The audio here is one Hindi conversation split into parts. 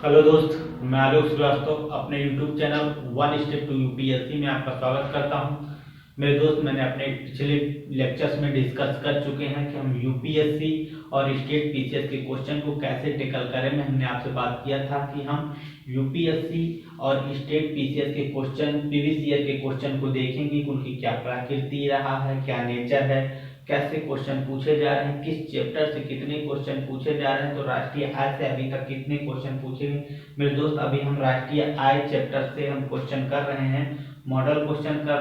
हेलो दोस्त, मैं आलोक श्रीवास्तव अपने YouTube channel one step to UPSC में आपका स्वागत करता हूं। मेरे दोस्त, मैंने अपने पिछले लेक्चर्स में डिस्कस कर चुके हैं कि हम यूपीएससी और स्टेट पीसीएस के क्वेश्चन को कैसे टेकल करें। में हमने आपसे बात किया था कि हम यूपीएससी और स्टेट पीसीएस के क्वेश्चन, प्रीवियस ईयर के क्वेश्चन को देखेंगे कि उनकी क्या प्रकृति रहा है, क्या नेचर है, कैसे क्वेश्चन पूछे जा रहे हैं, किस चैप्टर से कितने क्वेश्चन पूछे जा रहे हैं, तो राष्ट्रीय आय से अभी तक कितने क्वेश्चन पूछे गए। मेरे दोस्त, अभी हम राष्ट्रीय आय चैप्टर से हम क्वेश्चन कर रहे हैं। मॉडल क्वेश्चन का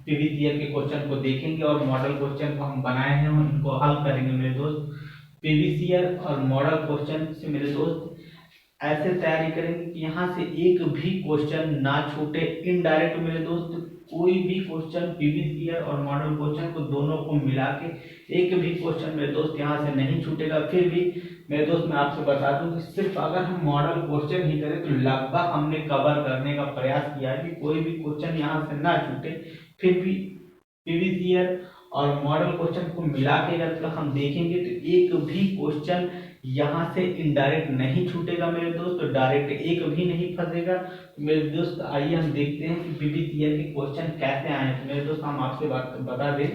प्रीवियस ईयर के क्वेश्चन को देखेंगे और मॉडल क्वेश्चन को हम बनाए हैं और उनको हल करेंगे। मेरे दोस्त, प्रीवियस ईयर और मॉडल क्वेश्चन से मेरे दोस्त ऐसे तैयारी करेंगे कि यहाँ से एक भी क्वेश्चन ना छूटे। इनडायरेक्ट मेरे दोस्त कोई भी क्वेश्चन प्रीवियस ईयर और मॉडल क्वेश्चन को दोनों को मिला के एक भी क्वेश्चन मेरे दोस्त यहाँ से नहीं छूटेगा। फिर भी मेरे दोस्त मैं आपसे बता दूं कि सिर्फ अगर हम मॉडल क्वेश्चन ही करें तो लगभग हमने कवर करने का प्रयास किया है कि कोई भी क्वेश्चन यहाँ से ना छूटे। फिर भी प्रीवियस ईयर और मॉडल क्वेश्चन को मिला के अगर हम देखेंगे तो एक भी क्वेश्चन यहाँ से इनडायरेक्ट नहीं छूटेगा मेरे दोस्त, तो डायरेक्ट एक भी नहीं फंसेगा। तो मेरे दोस्त आइए हम देखते हैं कि प्रीवियस ईयर के क्वेश्चन कैसे आए। तो मेरे दोस्त हम आपसे बात बता दें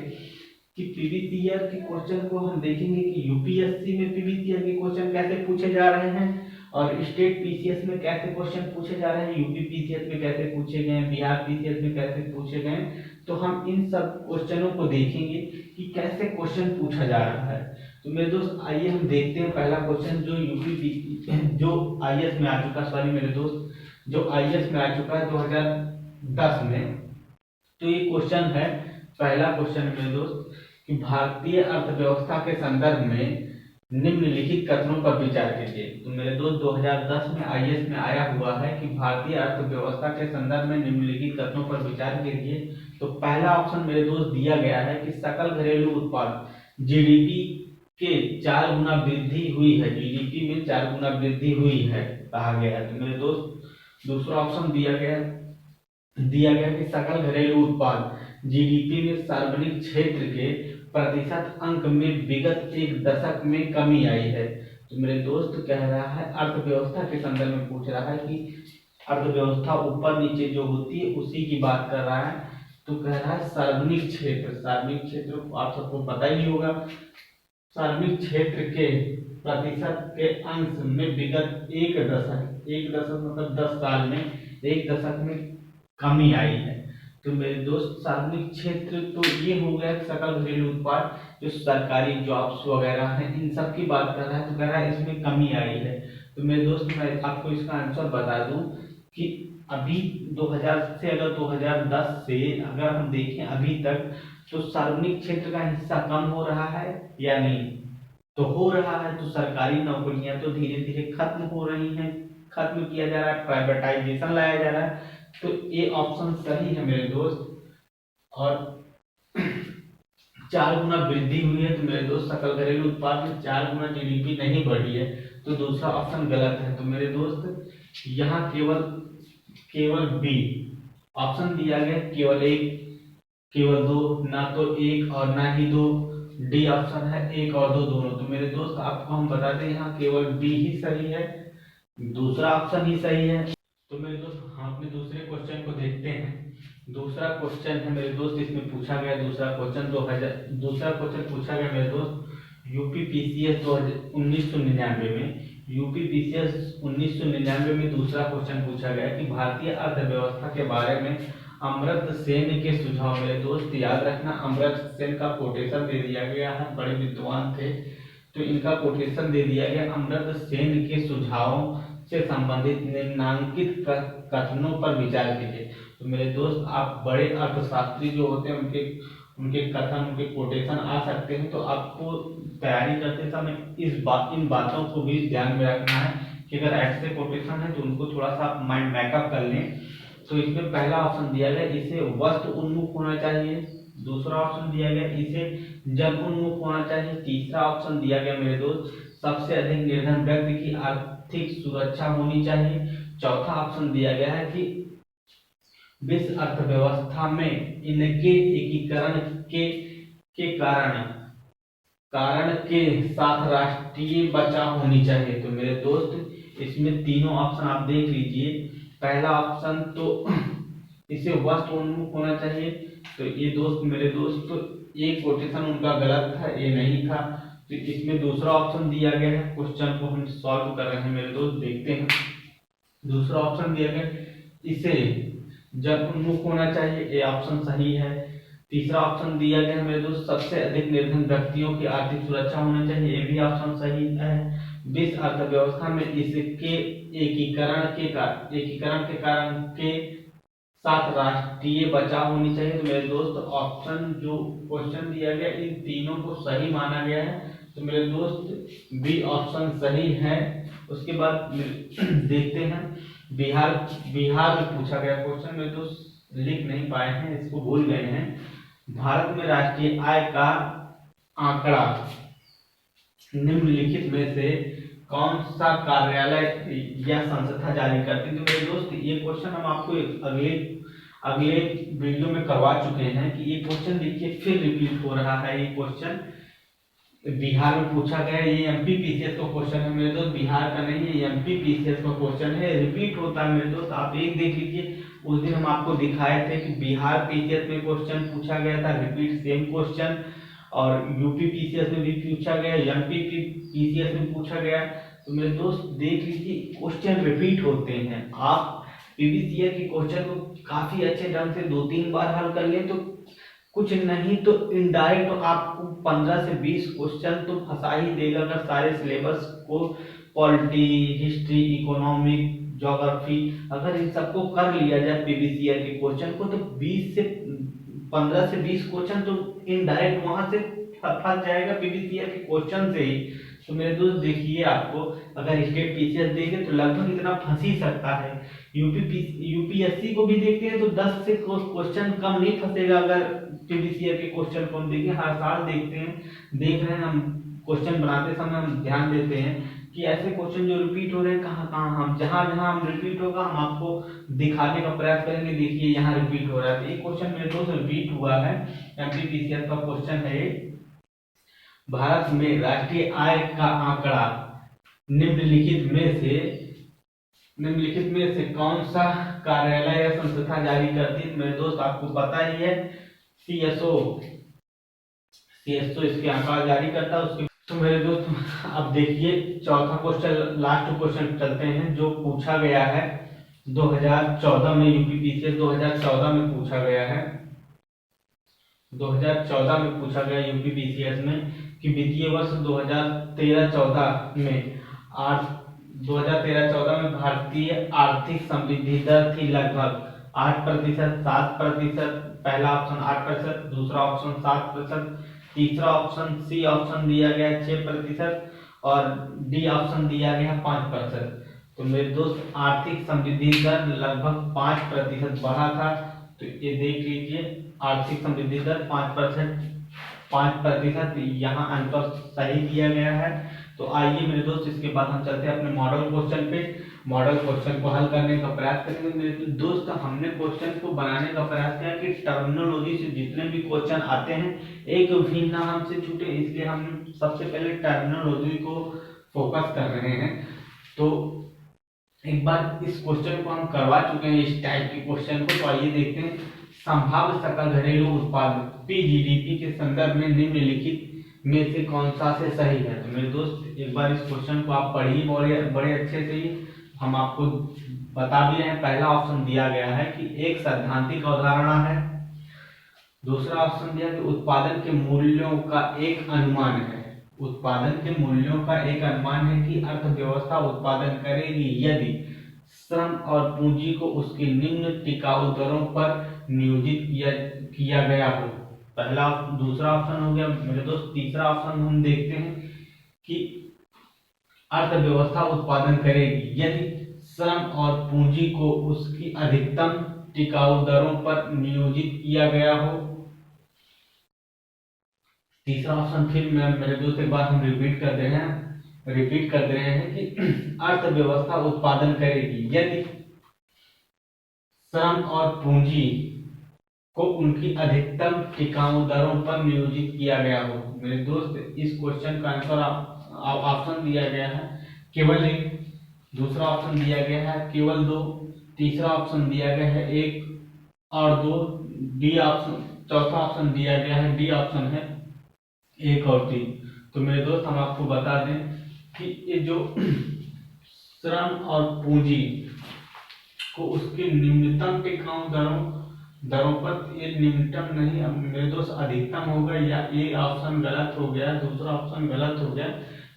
कि प्रीवियस ईयर के क्वेश्चन को हम देखेंगे कि यूपीएससी में प्रीवियस ईयर के क्वेश्चन कैसे पूछे जा रहे हैं और स्टेट पीसीएस में कैसे क्वेश्चन पूछे जा रहे हैं, यूपी पीसीएस में कैसे पूछे गए, बिहार पीसीएस में कैसे पूछे गए। तो हम इन सब क्वेश्चनों को देखेंगे कि कैसे क्वेश्चन पूछा जा रहा है। तो मेरे दोस्त आइए हम देखते हैं पहला क्वेश्चन जो आईएएस में आ चुका, सॉरी मेरे दोस्त, जो आईएएस में आ चुका है 2010 में। तो ये क्वेश्चन है, पहला क्वेश्चन मेरे दोस्त, कि भारतीय अर्थव्यवस्था के संदर्भ में निम्नलिखित कथनों पर विचार कीजिए। तो मेरे दोस्त 2010 में आईएएस में आया हुआ है कि भारतीय अर्थव्यवस्था के संदर्भ में निम्नलिखित कथनों पर विचार कीजिए। तो पहला ऑप्शन मेरे दोस्त दिया गया है कि सकल घरेलू उत्पाद जीडीपी के 4 गुना वृद्धि हुई है, जीडीपी में 4 गुना वृद्धि हुई है कहा गया है। तो मेरे दोस्त दूसरा ऑप्शन दिया गया कि सकल घरेलू उत्पाद जीडीपी में सार्वजनिक क्षेत्र के प्रतिशत अंक में विगत एक दशक में कमी आई है। तो मेरे दोस्त कह रहा है, अर्थव्यवस्था के संदर्भ में पूछ रहा है कि अर्थव्यवस्था ऊपर नीचे जो होती है उसी की बात कर रहा है। तो कह रहा है सार्वजनिक क्षेत्र आप सबको पता ही होगा। सार्वजनिक क्षेत्र के प्रतिशत के अंश में विगत एक दशक मतलब 10 साल में एक दशक में कमी आई है। तो मेरे दोस्त सार्वजनिक क्षेत्र तो ये हो गया सकल घरेलू उत्पाद, जो सरकारी जॉब्स वगैरह हैं इन सब की बात कर रहा है। तो कह रहा है इसमें कमी आई है। तो मेरे दोस्त मैं आपको इसका आंसर बता दूं कि अभी 2000 से अगर 2010 से अगर हम देखें अभी तक, तो सार्वजनिक क्षेत्र का हिस्सा कम हो रहा है या नहीं? तो हो रहा है। तो सरकारी नौकरियां तो धीरे धीरे खत्म हो रही हैं, खत्म किया जा रहा है, प्राइवेटाइजेशन लाया जा रहा है। तो ये ऑप्शन सही है मेरे दोस्त। और 4 गुना वृद्धि हुई है। तो मेरे दोस्त सकल घरेलू उत्पाद में 4 गुना जीडीपी नहीं बढ़ी है, तो दूसरा ऑप्शन गलत है। तो मेरे दोस्त यहाँ केवल बी ऑप्शन दिया गया, केवल एक, केवल दो, ना तो एक और ना ही दो। डी ऑप्शन है एक और दो दोनों। तो मेरे दोस्त आपको हम बता दें यहाँ केवल बी ही सही है, दूसरा ऑप्शन ही सही है। तो मेरे दोस्त हम अपने दूसरे क्वेश्चन को देखते हैं। दूसरा क्वेश्चन है मेरे दोस्त, इसमें पूछा गया दूसरा क्वेश्चन पूछा गया मेरे दोस्त यूपी पीसीएस 1999 में। यूपी पीसीएस 1999 में दूसरा क्वेश्चन पूछा गया कि भारतीय अर्थव्यवस्था के बारे में अमर्त्य सेन के सुझाव। मेरे दोस्त याद रखना, अमर्त्य सेन का कोटेशन दे दिया गया है, बड़े विद्वान थे, तो इनका कोटेशन दे दिया गया। अमर्त्य सेन के सुझावों से संबंधित निम्नांकित कथनों पर विचार कीजिए। तो मेरे दोस्त आप बड़े अर्थशास्त्री जो होते हैं उनके कथन, उनके कोटेशन आ सकते हैं। तो आपको तैयारी करते समय इन बातों को भी ध्यान में रखना है कि अगर ऐसे कोटेशन है तो उनको थोड़ा सा माइंड बैकअप कर लें। तो इसमें पहला ऑप्शन दिया गया इसे वस्तु उन्मुख होना चाहिए, दूसरा ऑप्शन दिया गया इसे जन उन्मुख होना चाहिए, तीसरा ऑप्शन दिया गया मेरे दोस्त सबसे अधिक निर्धन व्यक्ति की आर्थिक सुरक्षा होनी चाहिए, चौथा ऑप्शन दिया गया है कि विश्व अर्थव्यवस्था में इनके एकीकरण के कारण के साथ राष्ट्रीय बचाव होनी चाहिए। तो मेरे दोस्त इसमें तीनों ऑप्शन आप देख लीजिए। पहला ऑप्शन तो इसे वस्तु उन्मुख होना चाहिए, तो ये दोस्त मेरे दोस्त तो एक कोटेशन उनका गलत था, ये नहीं था। तो इसमें दूसरा ऑप्शन दिया गया है, क्वेश्चन को हम सॉल्व कर रहे हैं मेरे दोस्त, देखते हैं। दूसरा ऑप्शन दिया गया इसे जन उन्मुख होना चाहिए, ये ऑप्शन सही है। तीसरा ऑप्शन दिया गया मेरे दोस्त सबसे अधिक निर्धन व्यक्तियों की आर्थिक सुरक्षा होना चाहिए, ये भी ऑप्शन सही है। विश्व अर्थव्यवस्था में इसके एकीकरण के कारण के साथ राष्ट्रीय बचाव होनी चाहिए। तो मेरे दोस्त ऑप्शन जो क्वेश्चन दिया गया इन तीनों को सही माना गया है, तो मेरे दोस्त बी ऑप्शन सही है। उसके बाद देखते हैं बिहार में पूछा गया क्वेश्चन, मेरे दोस्त लिख नहीं पाए हैं, इसको भूल गए हैं। भारत में राष्ट्रीय आय का आंकड़ा निम्नलिखित में से कौन सा कार्यालय या संस्था जारी करती है। तो मेरे दोस्त ये क्वेश्चन हम आपको अगले वीडियो में करवा चुके हैं कि ये क्वेश्चन देखिए फिर रिपीट हो रहा है। ये क्वेश्चन बिहार में पूछा गया, ये एमपीपीसीएस का क्वेश्चन है मेरे दोस्त, बिहार का नहीं है, एमपीपीसीएस का क्वेश्चन है, रिपीट होता है मेरे दोस्त। आप एक देख लीजिए, उस दिन हम आपको दिखाए थे कि बिहार पीसीएस में क्वेश्चन पूछा गया था, रिपीट सेम क्वेश्चन, और यूपी पीसीएस में भी पूछा गया, एमपी पीसीएस में पूछा गया। तो मेरे दोस्त देख लीजिए क्वेश्चन रिपीट होते हैं। आप पीवीसीएस के क्वेश्चन को काफी अच्छे ढंग से 2-3 बार हल कर लें तो कुछ नहीं तो इनडायरेक्ट आपको 15 से 20 क्वेश्चन तो फंसा ही देगा। अगर सारे सिलेबस को पॉलिटी, हिस्ट्री, इकोनॉमिक, ज्योग्राफी अगर इन सबको कर लिया जाए पीवीसीआर के क्वेश्चन को, तो 15 से 20 क्वेश्चन तो इनडायरेक्ट वहां से फंस जाएगा पीवीसीआर के क्वेश्चन से ही। तो मेरे दोस्त देखिए, आपको अगर स्टेट पीसीएस देखे तो लगभग इतना फंस ही सकता है। यूपीएससी को भी देखते हैं तो 10 से क्वेश्चन कम नहीं फंसेगा। अगर पीवीसीआर के क्वेश्चन को हम देखें, हर साल देखते हैं, देख रहे हैं हम, क्वेश्चन बनाते समय हम ध्यान देते हैं कि ऐसे क्वेश्चन जो रिपीट हो रहे हैं कहाँ कहाँ, हम जहाँ जहाँ हम रिपीट होगा हम आपको दिखाने का प्रयास करेंगे। देखिए यहाँ रिपीट हो रहा है, तो एक क्वेश्चन मेरे दोस्त रिपीट हुआ है, एमपीपीसीएस का क्वेश्चन है। भारत में राष्ट्रीय आय का आंकड़ा निम्नलिखित में से कौन सा कार्यालय या संस्था जारी करती है। मेरे दोस्त आपको पता ही है, सीएसओ इसके आंकड़ा जारी करता है उसके। तो मेरे दोस्त अब देखिए चौथा क्वेश्चन, लास्ट क्वेश्चन चलते हैं, जो पूछा गया है 2014 में, यूपीपीसीएस 2014 में पूछा गया है। 2014 में पूछा गया यूपीपीसीएस में कि वित्तीय वर्ष 2013-14 में 2013-14 में भारतीय आर्थिक समृद्धि दर थी लगभग 8%, 7%। पहला ऑप्शन 8%, दूसरा ऑप्शन 7%, तीसरा ऑप्शन सी ऑप्शन दिया गया 6% और डी ऑप्शन दिया गया 5%। तो मेरे दोस्त आर्थिक समृद्धि दर लगभग 5% बढ़ा था। तो ये देख लीजिए आर्थिक समृद्धि दर 5% यहाँ आंसर सही दिया गया है। तो आइए मेरे दोस्त इसके बाद हम चलते हैं अपने मॉडल क्वेश्चन पे। मॉडल क्वेश्चन को हल करने का प्रयास करेंगे। मेरे दोस्त हमने क्वेश्चन को बनाने का प्रयास किया कि टर्मिनोलॉजी से जितने भी क्वेश्चन आते हैं एक भी ना हमसे छूटे, इसलिए हम सबसे पहले टर्मिनोलॉजी को फोकस कर रहे हैं। तो एक बार इस क्वेश्चन को हम करवा चुके हैं, इस टाइप के क्वेश्चन को। तो आइए देखते हैं, संभाव्य सकल घरेलू उत्पाद पीजीडीपी के संदर्भ में निम्नलिखित में से कौन सा से सही है। तो मेरे दोस्त एक बार इस क्वेश्चन को आप पढ़िए बड़े अच्छे से ही, हम आपको बता भी रहे हैं। पहला ऑप्शन दिया गया है कि एक सैद्धांतिक अवधारणा है, दूसरा ऑप्शन दिया कि उत्पादन के मूल्यों का एक अनुमान है, उत्पादन के मूल्यों का एक अनुमान है कि अर्थव्यवस्था उत्पादन करेगी यदि श्रम और पूंजी को उसकी निम्न टिकाऊ दरों पर नियोजित किया गया हो। पहला दूसरा ऑप्शन हो गया मेरे दोस्त। तीसरा ऑप्शन हम देखते हैं कि अर्थव्यवस्था उत्पादन करेगी यदि श्रम और पूंजी को उसकी अधिकतम टिकाऊ दरों पर नियोजित किया गया हो। तीसरा ऑप्शन फिर मेरे दोस्त एक बार हम रिपीट कर दे रहे हैं कि अर्थव्यवस्था उत्पादन करेगी यदि श्रम और पूंजी को उनकी अधिकतम टिकाऊ दरों पर नियोजित किया गया हो। मेरे दोस्त इस क्वेश्चन का आंसर ऑप्शन दिया गया है केवल एक, दूसरा ऑप्शन दिया गया है केवल 2, तीसरा ऑप्शन दिया गया है 1 और 2, डी ऑप्शन, चौथा ऑप्शन दिया गया है डी ऑप्शन है 1 और 3। तो मेरे दोस्त हम आपको बता दें कि ये जो श्रम और पूंजी को उसके निम्नतम टिकाऊ दरों पर, ये निम्नतम नहीं मेरे दोस्त अधिकतम होगा, या ये ऑप्शन गलत हो गया, दूसरा ऑप्शन गलत हो गया,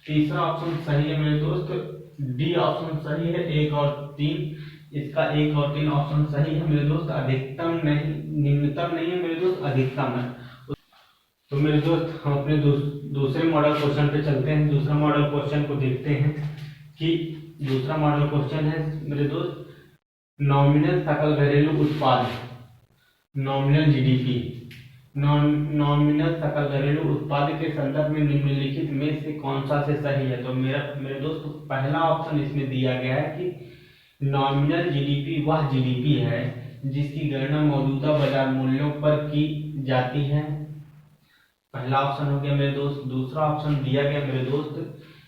तीसरा ऑप्शन सही है मेरे दोस्त, डी ऑप्शन सही है 1 और 3। इसका 1 और 3 ऑप्शन सही है मेरे दोस्त, अधिकतम नहीं, निम्नतम नहीं है मेरे दोस्त, अधिकतम है। तो मेरे दोस्त हम अपने दूसरे मॉडल क्वेश्चन पे चलते हैं। दूसरा मॉडल क्वेश्चन को देखते हैं कि दूसरा मॉडल क्वेश्चन है मेरे दोस्त नॉमिनल सकल घरेलू उत्पाद, नॉमिनल जीडीपी, नॉमिनल सकल घरेलू उत्पाद के संदर्भ में निम्नलिखित में से कौन सा से सही है। तो मेरे दोस्त पहला ऑप्शन इसमें दिया गया है कि नॉमिनल जीडीपी वह जीडीपी है जिसकी गणना मौजूदा बाजार मूल्यों पर की जाती है। पहला ऑप्शन हो गया मेरे दोस्त। दूसरा ऑप्शन दिया गया मेरे दोस्त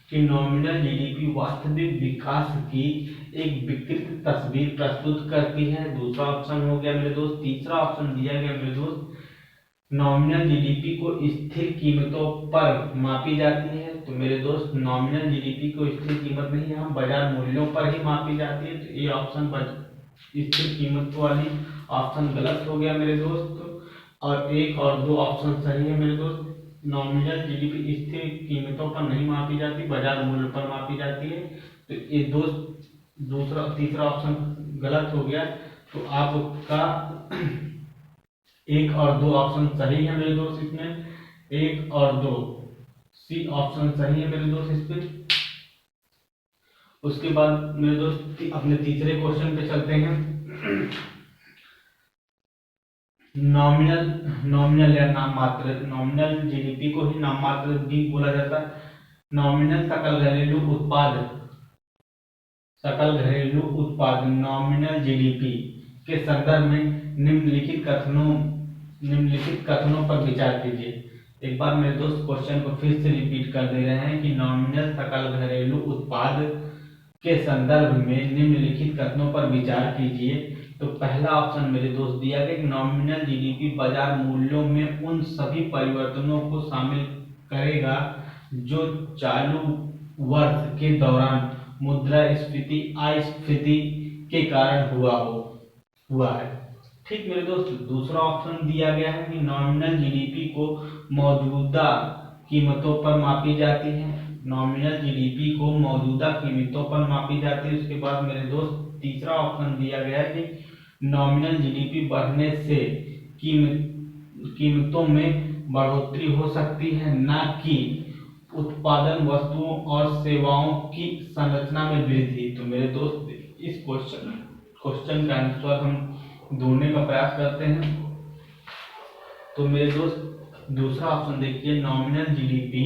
कि नॉमिनल जीडीपी वास्तविक विकास की एक विकृत तस्वीर प्रस्तुत करती है। दूसरा ऑप्शन हो गया मेरे दोस्त। तीसरा ऑप्शन दिया गया मेरे दोस्त नॉमिनल जीडीपी को स्थिर कीमतों पर मापी जाती है। तो मेरे दोस्त नॉमिनल जीडीपी को स्थिर कीमत नहीं, हम बाजार मूल्यों पर ही मापी जाती है। तो ये ऑप्शन स्थिर कीमत वाली ऑप्शन गलत हो गया मेरे दोस्त, और 1 और 2 ऑप्शन सही है मेरे दोस्त। नॉमिनल जीडीपी स्थिर कीमतों पर नहीं मापी जाती, बाजार मूल्य पर मापी जाती है। तो ये तीसरा ऑप्शन गलत हो गया। तो आपका 1 और 2 ऑप्शन सही है मेरे दोस्त, इसमें 1 और 2 सी ऑप्शन सही है मेरे दोस्त इसमें। उसके बाद मेरे दोस्त अपने तीसरे क्वेश्चन पे चलते हैं। नॉमिनल या नाम मात्र, नॉमिनल जीडीपी को ही नाम मात्र भी बोला जाता है। नॉमिनल सकल घरेलू उत्पाद नॉमिनल जीडीपी के संदर्भ में निम्नलिखित कथनों पर विचार कीजिए। एक बार मेरे दोस्त क्वेश्चन को फिर से रिपीट कर दे रहे हैं कि नॉमिनल सकल घरेलू उत्पाद के संदर्भ में निम्नलिखित कथनों पर विचार कीजिए। तो पहला ऑप्शन मेरे दोस्त दिया गया कि नॉमिनल जीडीपी बाजार मूल्यों में उन सभी परिवर्तनों को शामिल करेगा जो चालू वर्ष के दौरान मुद्रास्फीति अस्फीति के कारण हुआ है। ठीक मेरे दोस्त। दूसरा ऑप्शन दिया गया है कि नॉमिनल जीडीपी को मौजूदा कीमतों पर मापी जाती है। नॉमिनल जीडीपी को मौजूदा कीमतों पर मापी जाती है। उसके बाद मेरे दोस्त तीसरा ऑप्शन दिया गया है कि नॉमिनल जीडीपी बढ़ने से कीमतों में बढ़ोतरी हो सकती है, ना कि उत्पादन वस्तुओं और सेवाओं की संरचना में वृद्धि। तो मेरे दोस्त इस क्वेश्चन का आंसर हम ढूंढने का प्रयास करते हैं। तो मेरे दोस्त दूसरा ऑप्शन देखिए, नॉमिनल जीडीपी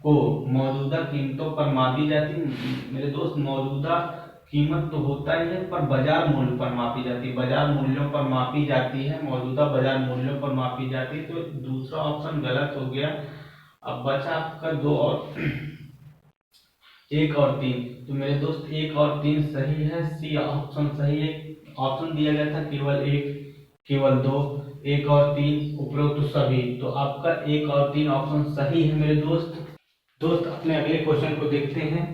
को मौजूदा कीमतों पर मापी जाती है। मेरे दोस्त मौजूदा कीमत तो होता ही है, पर बाजार मूल्य पर मापी जाती है, बाजार मूल्यों पर मापी जाती है, मौजूदा बाजार मूल्यों पर मापी जाती है। तो दूसरा ऑप्शन गलत हो गया। अब बचा आपका 2 और 1 और 3। तो मेरे दोस्त 1 और 3 सही है, सी ऑप्शन सही है। ऑप्शन दिया गया था केवल 1, केवल 2, 1 और 3 उपरोक्त सभी। तो आपका 1 और 3 ऑप्शन सही है मेरे दोस्त। अपने अगले क्वेश्चन को देखते हैं।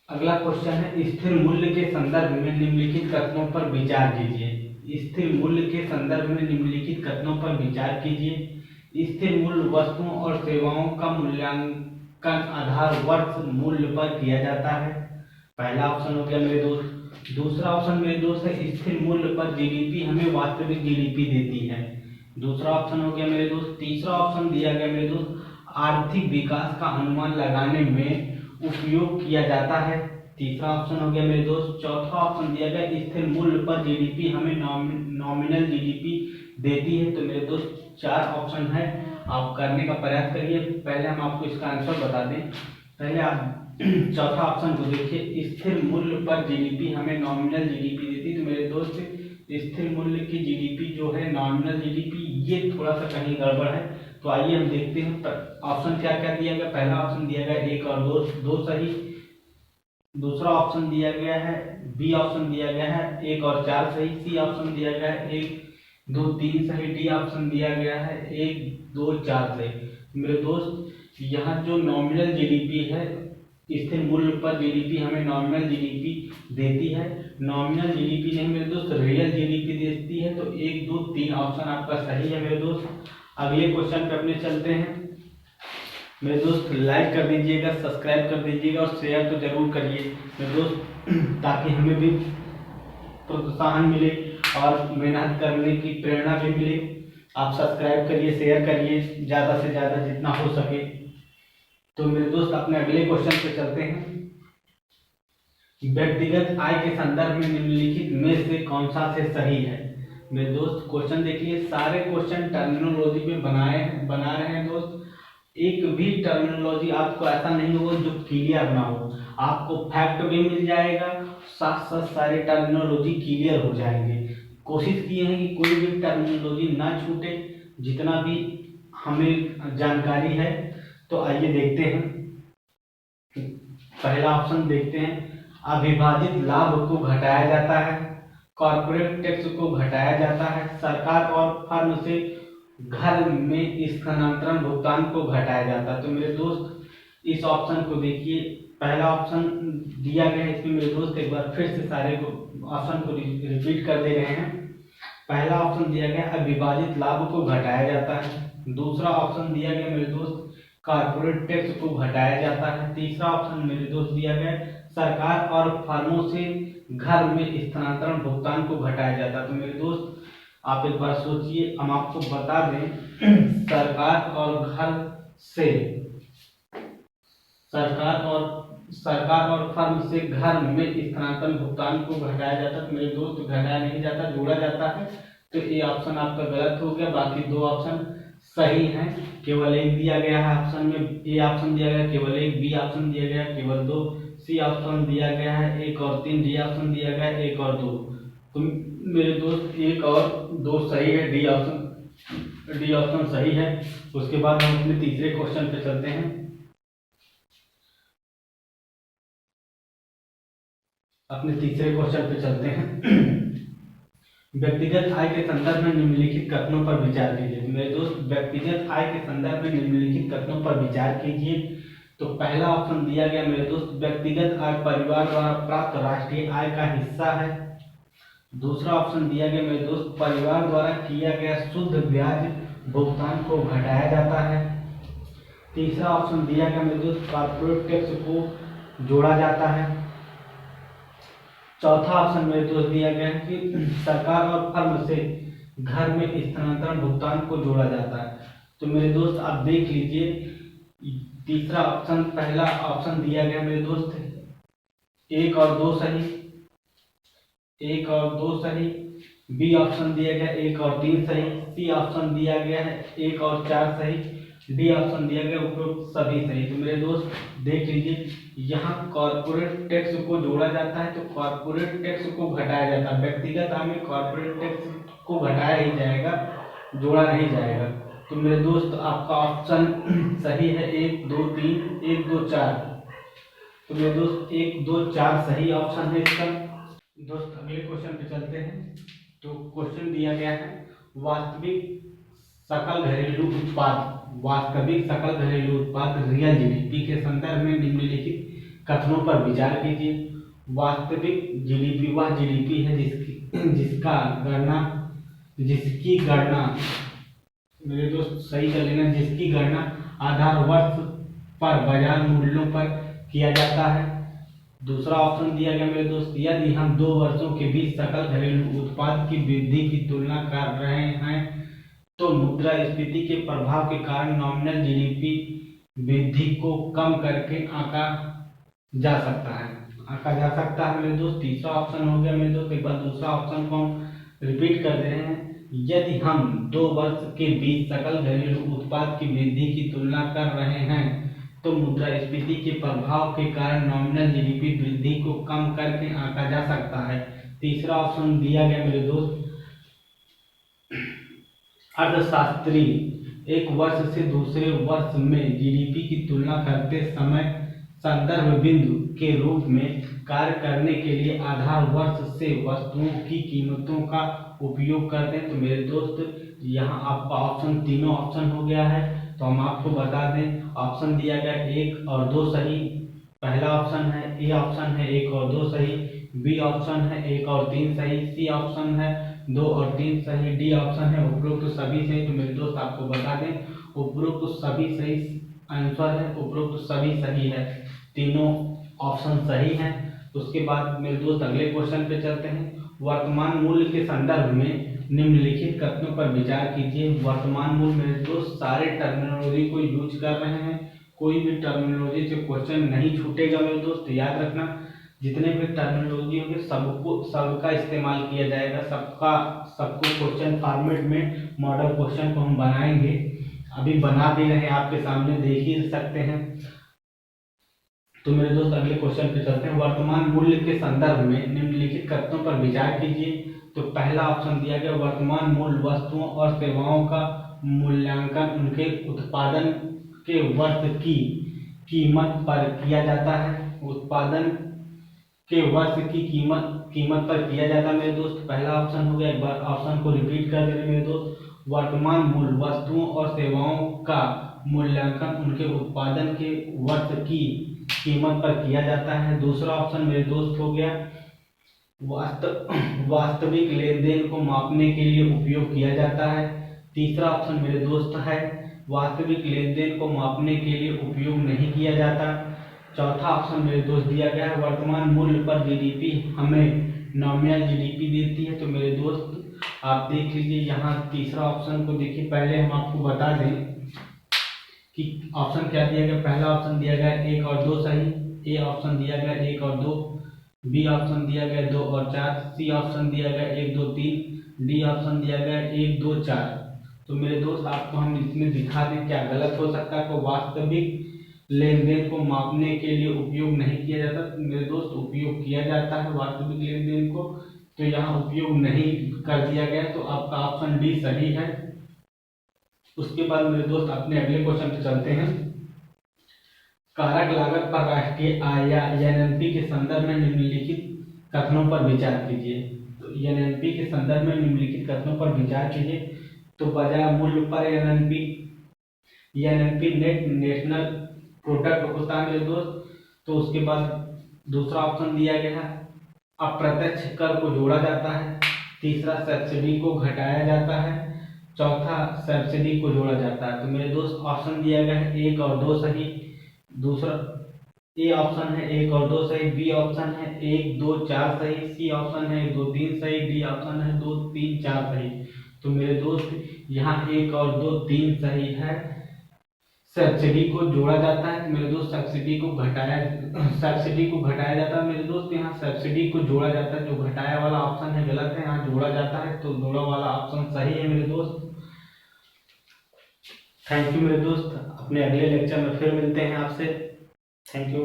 अगला क्वेश्चन है स्थिर मूल्य के संदर्भ में निम्नलिखित कथनों पर विचार कीजिए। स्थिर मूल्य के संदर्भ में निम्नलिखित कथनों पर विचार कीजिए। स्थिर मूल्य वस्तुओं और सेवाओं का मूल्यांकन आधार वर्ष मूल्य पर किया जाता है। पहला ऑप्शन हो गया मेरे दोस्त। दूसरा ऑप्शन मेरे दोस्त है स्थिर मूल्य पर जीडीपी हमें वास्तविक जीडीपी देती है। दूसरा ऑप्शन हो गया मेरे दोस्त। तीसरा ऑप्शन दिया गया मेरे दोस्त आर्थिक विकास का अनुमान लगाने में उपयोग किया जाता है। तीसरा ऑप्शन हो गया मेरे दोस्त। चौथा ऑप्शन दिया गया स्थिर मूल्य पर जीडीपी हमें नॉमिनल जीडीपी देती है। तो मेरे दोस्त 4 ऑप्शन है, आप करने का प्रयास करिए। पहले हम आपको इसका आंसर बता दें। पहले आप चौथा ऑप्शन को देखिए, स्थिर मूल्य पर जीडीपी हमें नॉमिनल जीडीपी देती है। तो मेरे दोस्त स्थिर मूल्य की जीडीपी जो है नॉमिनल जीडीपी, ये थोड़ा सा कहीं गड़बड़ है। तो आइए हम देखते हैं ऑप्शन क्या क्या दिया गया। पहला ऑप्शन दिया गया 1 और 2 सही। दूसरा ऑप्शन दिया गया है, बी ऑप्शन दिया गया है 1 और 4 सही, सी ऑप्शन दिया गया है 1 2 3 सही, डी ऑप्शन दिया गया है 1 2 4 सही। मेरे दोस्त यहाँ जो नॉमिनल जीडीपी है, स्थिर मूल्य पर जीडीपी हमें नॉमिनल जीडीपी देती है, नॉमिनल जीडीपी नहीं मेरे दोस्त रियल जीडीपी देती है। तो 1 2 3 ऑप्शन आपका सही है मेरे दोस्त। अगले क्वेश्चन पे अपने चलते हैं मेरे दोस्त। लाइक कर दीजिएगा, सब्सक्राइब कर दीजिएगा और शेयर तो जरूर करिए मेरे दोस्त, ताकि हमें भी प्रोत्साहन मिले और मेहनत करने की प्रेरणा भी मिले। आप सब्सक्राइब करिए, शेयर करिए ज़्यादा से ज़्यादा जितना हो सके। तो मेरे दोस्त अपने अगले क्वेश्चन पे चलते हैं। व्यक्तिगत आय के संदर्भ में निम्नलिखित में से कौन सा से सही है? मेरे दोस्त क्वेश्चन देखिए, सारे क्वेश्चन टर्मिनोलॉजी पे बना रहे हैं दोस्त। एक भी टर्मिनोलॉजी आपको ऐसा नहीं होगा जो क्लियर ना हो, आपको फैक्ट भी मिल जाएगा, साथ साथ सारे टर्मिनोलॉजी क्लियर हो जाएंगे। कोशिश किए हैं कि कोई भी टर्मिनोलॉजी ना छूटे, जितना भी हमें जानकारी है। तो आइए देखते हैं, पहला ऑप्शन देखते हैं। अविभाजित लाभ को घटाया जाता है, कॉर्पोरेट टैक्स को घटाया जाता है, सरकार और फर्म से घर में स्थानांतरण भुगतान को घटाया जाता है। तो मेरे दोस्त इस ऑप्शन को देखिए, पहला ऑप्शन दिया गया है, इसमें मेरे दोस्त एक बार फिर से सारे को ऑप्शन को रिपीट कर दे रहे हैं। पहला ऑप्शन दिया गया अविभाजित लाभ को घटाया जाता है, दूसरा ऑप्शन दिया गया मेरे दोस्त कॉर्पोरेट टैक्स को घटाया जाता है, तीसरा ऑप्शन मेरे दोस्त दिया गया सरकार और फर्मों से घर में स्थानांतरण भुगतान को घटाया जाता है। तो मेरे दोस्त आप एक बार सोचिए, हम आपको बता दें सरकार और फर्म से घर में स्थानांतरण भुगतान को घटाया जाता है। तो मेरे दोस्त घटाया नहीं जाता, जोड़ा जाता है। तो ये ऑप्शन आपका गलत हो गया, बाकी दो ऑप्शन सही हैं। केवल एक दिया गया है ऑप्शन में, ए ऑप्शन दिया गया केवल एक, बी ऑप्शन दिया गया केवल 2, सी ऑप्शन दिया गया है 1 और 3, डी ऑप्शन दिया गया है 1 और 2। तो मेरे दोस्त 1 और 2 सही है, डी ऑप्शन सही है। उसके बाद हम अपने तीसरे क्वेश्चन पे चलते हैं। व्यक्तिगत आय के संदर्भ में निम्नलिखित कथनों पर विचार कीजिए। मेरे दोस्त व्यक्तिगत आय के संदर्भ में निम्नलिखित कथनों पर विचार कीजिए। तो पहला ऑप्शन दिया गया मेरे दोस्त व्यक्तिगत आय परिवार द्वारा प्राप्त राष्ट्रीय आय का हिस्सा है, दूसरा ऑप्शन दिया गया मेरे दोस्त परिवार द्वारा किया गया शुद्ध ब्याज भुगतान को घटाया जाता है, तीसरा ऑप्शन दिया गया मेरे दोस्त कॉर्पोरेट टैक्स को जोड़ा जाता है, चौथा ऑप्शन मेरे दोस्त दिया गया है कि सरकार और फर्म से घर में स्थानांतरण भुगतान को जोड़ा जाता है। तो मेरे दोस्त आप देख लीजिए, तीसरा ऑप्शन पहला ऑप्शन दिया गया मेरे दोस्त 1 और 2 सही, 1 और 2 सही, बी ऑप्शन दिया गया 1 और 3 सही, सी ऑप्शन दिया गया है 1 और 4 सही, डी ऑप्शन दिया गया उपरोक्त सभी सही। तो मेरे दोस्त देख लीजिए, यहाँ कॉर्पोरेट टैक्स को जोड़ा जाता है, तो कॉर्पोरेट टैक्स को घटाया जाता है। व्यक्तिगत आय में कॉर्पोरेट टैक्स को घटाया ही जाएगा, जोड़ा नहीं जाएगा। तो मेरे दोस्त आपका ऑप्शन सही है 1 2 3 1 2 4। तो मेरे दोस्त 1 2 4 सही ऑप्शन है इसका। दोस्त अगले क्वेश्चन पे चलते हैं। तो क्वेश्चन दिया गया है वास्तविक सकल घरेलू उत्पाद रियल जीडीपी के संदर्भ में निम्नलिखित कथनों पर विचार कीजिए। वास्तविक जीडीपी वह जीडीपी है जिसकी गणना मेरे दोस्त सही कर लेना, जिसकी गणना आधार वर्ष पर बाजार मूल्यों पर किया जाता है। दूसरा ऑप्शन दिया गया मेरे दोस्त यदि हम 2 वर्षों के बीच सकल घरेलू उत्पाद की वृद्धि की तुलना कर रहे हैं तो मुद्रास्फीति के प्रभाव के कारण नॉमिनल जीडीपी वृद्धि को कम करके आंका जा सकता है मेरे दोस्त। तीसरा ऑप्शन हो गया मेरे दोस्त, एक बार दूसरा ऑप्शन को हम रिपीट कर दे रहे हैं। यदि हम 2 वर्ष के बीच सकल घरेलू उत्पाद की वृद्धि की तुलना कर रहे हैं तो मुद्रास्फीति के प्रभाव के कारण नॉमिनल जीडीपी वृद्धि को कम करके आंका जा सकता है। तीसरा ऑप्शन दिया गया मेरे दोस्त अर्थशास्त्री एक वर्ष से दूसरे वर्ष में जीडीपी की तुलना करते समय संदर्भ बिंदु के रूप में कार्य करने के लिए आधार वर्ष से वस्तुओं की कीमतों का उपयोग करते हैं। तो मेरे दोस्त यहाँ आपका ऑप्शन, तीनों ऑप्शन हो गया है। तो हम आपको बता दें, ऑप्शन दिया गया 1 और 2 सही, पहला ऑप्शन है। ए ऑप्शन है 1 और 2 सही। बी ऑप्शन है 1 और 3 सही। सी ऑप्शन है 2 और 3 सही। डी ऑप्शन है उपरोक्त सभी सही। तो मेरे दोस्त आपको बता दें, उपरोक्त सभी सही आंसर है, उपरोक्त सभी सही है, तीनों ऑप्शन सही हैं। उसके बाद मेरे दोस्त अगले क्वेश्चन पे चलते हैं। वर्तमान मूल्य के संदर्भ में निम्नलिखित कथनों पर विचार कीजिए। वर्तमान मूल्य मेरे दोस्त सारे टर्मिनोलॉजी को यूज कर रहे हैं, कोई भी टर्मिनोलॉजी से क्वेश्चन नहीं छूटेगा मेरे दोस्त, याद रखना। जितने भी टर्मिनोलॉजी होंगे सबका इस्तेमाल किया जाएगा, सबको क्वेश्चन फॉर्मेट में मॉडल क्वेश्चन को हम बनाएंगे। अभी बना भी रहे हैं, आपके सामने देख ही सकते हैं। तो मेरे दोस्त अगले क्वेश्चन पे चलते हैं। वर्तमान मूल्य के संदर्भ में निम्नलिखित कथनों पर विचार कीजिए। तो पहला ऑप्शन दिया गया, वर्तमान मूल्य वस्तुओं और सेवाओं का मूल्यांकन उनके उत्पादन के वर्ष की कीमत पर किया जाता है। उत्पादन के वर्ष की कीमत पर किया जाता है मेरे दोस्त, पहला ऑप्शन हो गया। एक बार ऑप्शन को रिपीट कर दे मेरे दोस्त। वर्तमान मूल्य वस्तुओं और सेवाओं का मूल्यांकन उनके उत्पादन के वर्ष की कीमत पर किया जाता है। दूसरा ऑप्शन मेरे दोस्त हो गया, वास्तविक लेन देन को मापने के लिए उपयोग किया जाता है। तीसरा ऑप्शन मेरे दोस्त है, वास्तविक लेन देन को मापने के लिए उपयोग नहीं किया जाता। चौथा ऑप्शन मेरे दोस्त दिया गया है, वर्तमान मूल्य पर जीडीपी हमें नॉमिनल जीडीपी देती है। तो मेरे दोस्त आप देख लीजिए, यहाँ तीसरा ऑप्शन को देखिए। पहले हम आपको बता दें कि ऑप्शन क्या दिया गया। पहला ऑप्शन दिया गया 1 और 2 सही। ए ऑप्शन दिया गया 1 और 2। बी ऑप्शन दिया गया 2 और 4। सी ऑप्शन दिया गया 1 2 3। डी ऑप्शन दिया गया 1 2 4। तो मेरे दोस्त आपको हम इसमें दिखा दें क्या गलत हो सकता है। तो वास्तविक लेन देन को मापने के लिए उपयोग नहीं किया जाता। तो मेरे दोस्त उपयोग किया जाता है वास्तविक लेन देन को, तो यहाँ उपयोग नहीं कर दिया गया। तो आपका ऑप्शन डी सही है। उसके बाद मेरे दोस्त अपने अगले क्वेश्चन पे चलते हैं। कारक लागत पर राष्ट्रीय आय या एनएनपी के संदर्भ में निम्नलिखित कथनों पर विचार कीजिए। तो एनएनपी के संदर्भ में निम्नलिखित कथनों पर विचार कीजिए। तो बाजार मूल्य पर एनएनपी नेट नेशनल प्रोडक्ट होता है मेरे दोस्त। तो उसके बाद दूसरा ऑप्शन दिया गया है, अप्रत्यक्ष कर को जोड़ा जाता है। तीसरा, सब्सिडी को घटाया जाता है। चौथा, सब्सिडी को जोड़ा जाता है। तो मेरे दोस्त ऑप्शन दिया गया है 1 और 2 सही। दूसरा ए ऑप्शन है 1 और 2 सही। बी ऑप्शन है 1 2 4 सही। सी ऑप्शन है 1 2 3 सही। डी ऑप्शन है 2 3 4 सही। तो मेरे दोस्त यहाँ 1 और 2 3 सही है। सब्सिडी को जोड़ा जाता है मेरे दोस्त, सब्सिडी को घटाया जाता है मेरे दोस्त। यहाँ सब्सिडी को जोड़ा जाता है, जो घटाया वाला ऑप्शन है गलत है, यहाँ जोड़ा जाता है। तो जोड़ा वाला ऑप्शन सही है मेरे दोस्त। थैंक यू मेरे दोस्त, अपने अगले लेक्चर में फिर मिलते हैं आपसे। Thank you.